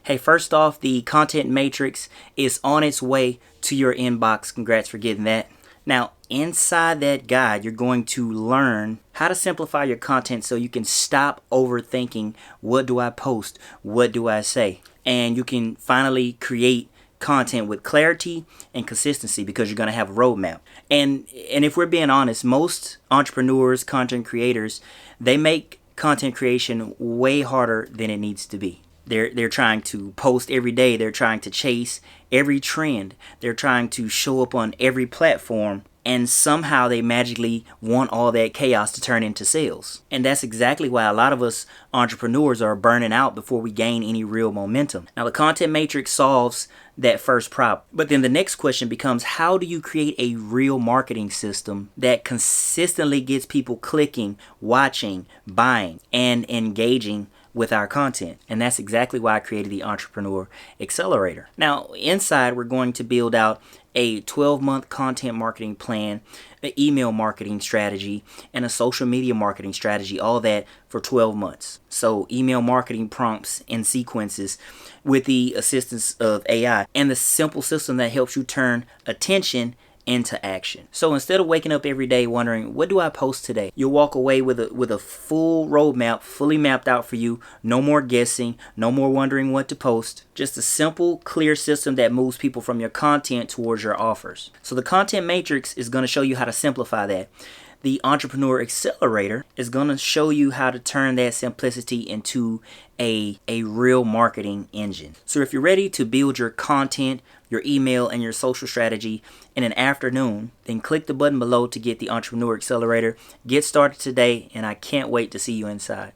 Hey, first off, the content matrix is on its way to your inbox. Congrats for getting that. Now, inside that guide, you're going to learn how to simplify your content so you can stop overthinking, what do I post? What do I say? And you can finally create content with clarity and consistency because you're going to have a roadmap. And if we're being honest, most entrepreneurs, content creators, they make content creation way harder than it needs to be. They're trying to post every day. They're trying to chase every trend. They're trying to show up on every platform. And somehow they magically want all that chaos to turn into sales. And that's exactly why a lot of us entrepreneurs are burning out before we gain any real momentum. Now, the content matrix solves that first problem. But then the next question becomes, how do you create a real marketing system that consistently gets people clicking, watching, buying, and engaging with our content? And that's exactly why I created the Entrepreneur Accelerator. Now, inside, we're going to build out a 12-month content marketing plan, an email marketing strategy, and a social media marketing strategy, all that for 12 months. So email marketing prompts and sequences with the assistance of AI, and the simple system that helps you turn attention into action. So instead of waking up every day wondering, what do I post today? You'll walk away with a full roadmap, fully mapped out for you. No more guessing, no more wondering what to post. Just a simple, clear system that moves people from your content towards your offers. So the content matrix is going to show you how to simplify that. The Entrepreneur Accelerator is going to show you how to turn that simplicity into a real marketing engine. So if you're ready to build your content, your email, and your social strategy in an afternoon, then click the button below to get the Entrepreneur Accelerator. Get started today, and I can't wait to see you inside.